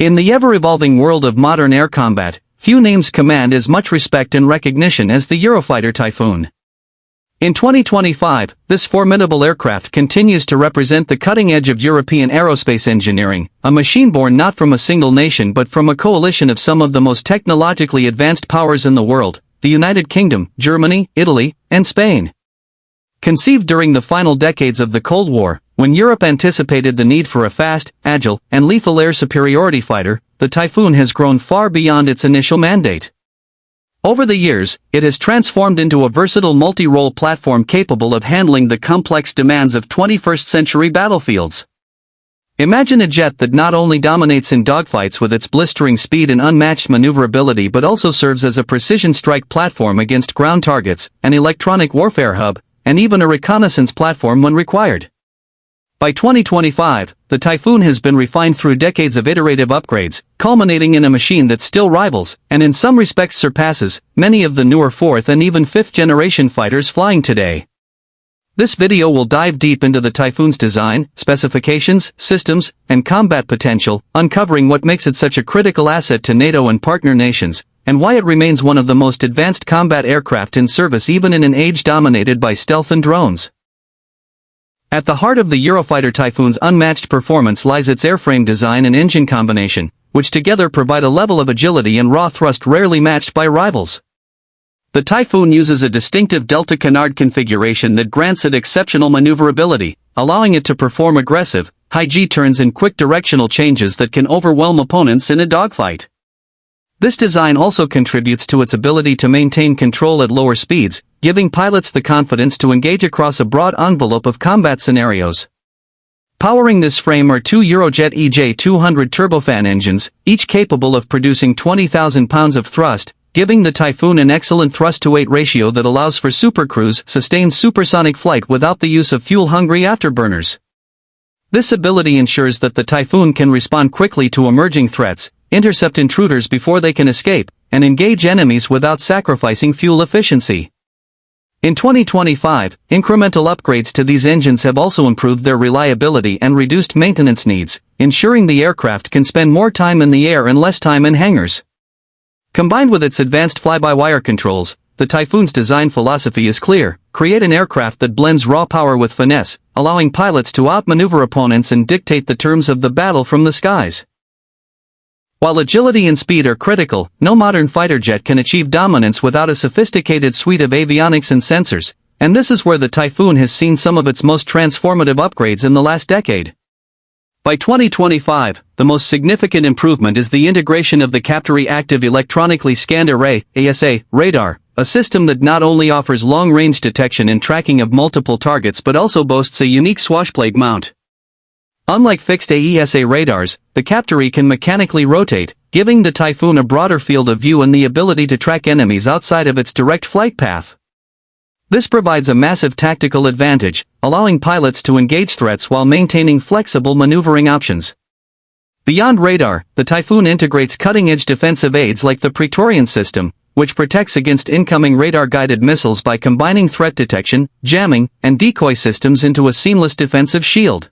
In the ever-evolving world of modern air combat, few names command as much respect and recognition as the Eurofighter Typhoon. In 2025, this formidable aircraft continues to represent the cutting edge of European aerospace engineering, a machine born not from a single nation but from a coalition of some of the most technologically advanced powers in the world, the United Kingdom, Germany, Italy, and Spain. Conceived during the final decades of the Cold War, when Europe anticipated the need for a fast, agile, and lethal air superiority fighter, the Typhoon has grown far beyond its initial mandate. Over the years, it has transformed into a versatile multi-role platform capable of handling the complex demands of 21st-century battlefields. Imagine a jet that not only dominates in dogfights with its blistering speed and unmatched maneuverability but also serves as a precision strike platform against ground targets, an electronic warfare hub, and even a reconnaissance platform when required. By 2025, the Typhoon has been refined through decades of iterative upgrades, culminating in a machine that still rivals, and in some respects surpasses, many of the newer 4th and even 5th generation fighters flying today. This video will dive deep into the Typhoon's design, specifications, systems, and combat potential, uncovering what makes it such a critical asset to NATO and partner nations, and why it remains one of the most advanced combat aircraft in service even in an age dominated by stealth and drones. At the heart of the Eurofighter Typhoon's unmatched performance lies its airframe design and engine combination, which together provide a level of agility and raw thrust rarely matched by rivals. The Typhoon uses a distinctive delta-canard configuration that grants it exceptional maneuverability, allowing it to perform aggressive, high-G turns and quick directional changes that can overwhelm opponents in a dogfight. This design also contributes to its ability to maintain control at lower speeds, giving pilots the confidence to engage across a broad envelope of combat scenarios. Powering this frame are two Eurojet EJ200 turbofan engines, each capable of producing 20,000 pounds of thrust, giving the Typhoon an excellent thrust-to-weight ratio that allows for supercruise, sustained supersonic flight without the use of fuel-hungry afterburners. This ability ensures that the Typhoon can respond quickly to emerging threats, intercept intruders before they can escape, and engage enemies without sacrificing fuel efficiency. In 2025, incremental upgrades to these engines have also improved their reliability and reduced maintenance needs, ensuring the aircraft can spend more time in the air and less time in hangars. Combined with its advanced fly-by-wire controls, the Typhoon's design philosophy is clear: create an aircraft that blends raw power with finesse, allowing pilots to outmaneuver opponents and dictate the terms of the battle from the skies. While agility and speed are critical, no modern fighter jet can achieve dominance without a sophisticated suite of avionics and sensors, and this is where the Typhoon has seen some of its most transformative upgrades in the last decade. By 2025, the most significant improvement is the integration of the Captor-E Active Electronically Scanned Array (ASA) radar, a system that not only offers long-range detection and tracking of multiple targets but also boasts a unique swashblade mount. Unlike fixed AESA radars, the Captor-E can mechanically rotate, giving the Typhoon a broader field of view and the ability to track enemies outside of its direct flight path. This provides a massive tactical advantage, allowing pilots to engage threats while maintaining flexible maneuvering options. Beyond radar, the Typhoon integrates cutting-edge defensive aids like the Praetorian system, which protects against incoming radar-guided missiles by combining threat detection, jamming, and decoy systems into a seamless defensive shield.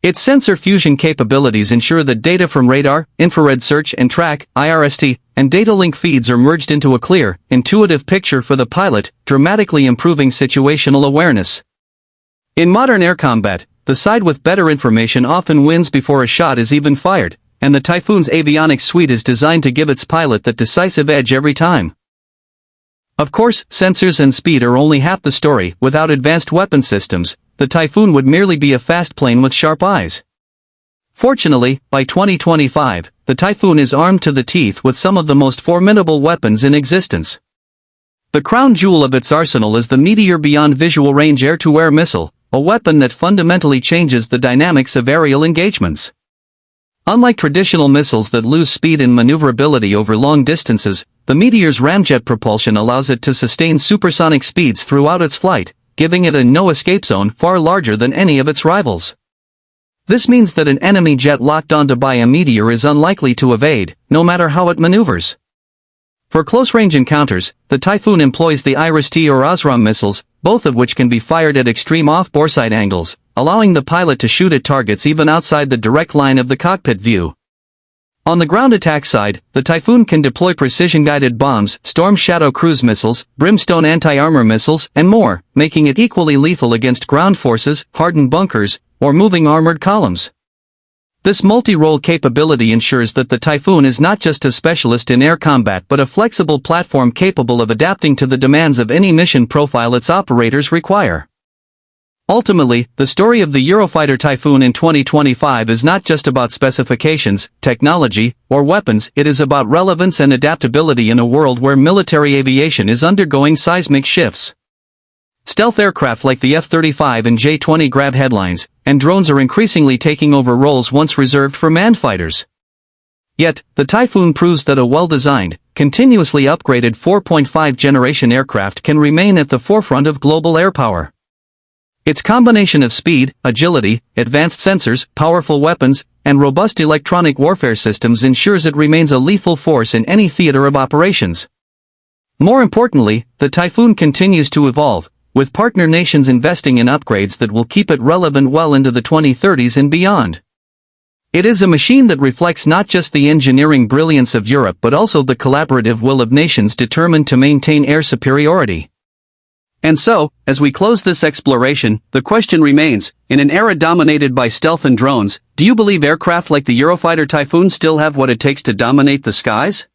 Its sensor fusion capabilities ensure that data from radar, infrared search and track, IRST, and data link feeds are merged into a clear, intuitive picture for the pilot, dramatically improving situational awareness. In modern air combat, the side with better information often wins before a shot is even fired, and the Typhoon's avionics suite is designed to give its pilot that decisive edge every time. Of course, sensors and speed are only half the story. Without advanced weapon systems, the Typhoon would merely be a fast plane with sharp eyes. Fortunately, by 2025, the Typhoon is armed to the teeth with some of the most formidable weapons in existence. The crown jewel of its arsenal is the Meteor Beyond Visual Range air-to-air missile, a weapon that fundamentally changes the dynamics of aerial engagements. Unlike traditional missiles that lose speed and maneuverability over long distances, the Meteor's ramjet propulsion allows it to sustain supersonic speeds throughout its flight, giving it a no-escape zone far larger than any of its rivals. This means that an enemy jet locked onto by a Meteor is unlikely to evade, no matter how it maneuvers. For close-range encounters, the Typhoon employs the IRIS-T or OSRAM missiles, both of which can be fired at extreme off-boresight angles, allowing the pilot to shoot at targets even outside the direct line of the cockpit view. On the ground attack side, the Typhoon can deploy precision-guided bombs, Storm Shadow cruise missiles, Brimstone anti-armor missiles, and more, making it equally lethal against ground forces, hardened bunkers, or moving armored columns. This multi-role capability ensures that the Typhoon is not just a specialist in air combat but a flexible platform capable of adapting to the demands of any mission profile its operators require. Ultimately, the story of the Eurofighter Typhoon in 2025 is not just about specifications, technology, or weapons. It is about relevance and adaptability in a world where military aviation is undergoing seismic shifts. Stealth aircraft like the F-35 and J-20 grab headlines, and drones are increasingly taking over roles once reserved for manned fighters. Yet, the Typhoon proves that a well-designed, continuously upgraded 4.5-generation aircraft can remain at the forefront of global air power. Its combination of speed, agility, advanced sensors, powerful weapons, and robust electronic warfare systems ensures it remains a lethal force in any theater of operations. More importantly, the Typhoon continues to evolve, with partner nations investing in upgrades that will keep it relevant well into the 2030s and beyond. It is a machine that reflects not just the engineering brilliance of Europe but also the collaborative will of nations determined to maintain air superiority. And so, as we close this exploration, the question remains, in an era dominated by stealth and drones, do you believe aircraft like the Eurofighter Typhoon still have what it takes to dominate the skies?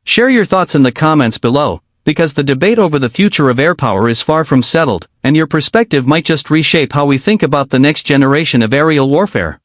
Share your thoughts in the comments below, because the debate over the future of air power is far from settled, and your perspective might just reshape how we think about the next generation of aerial warfare.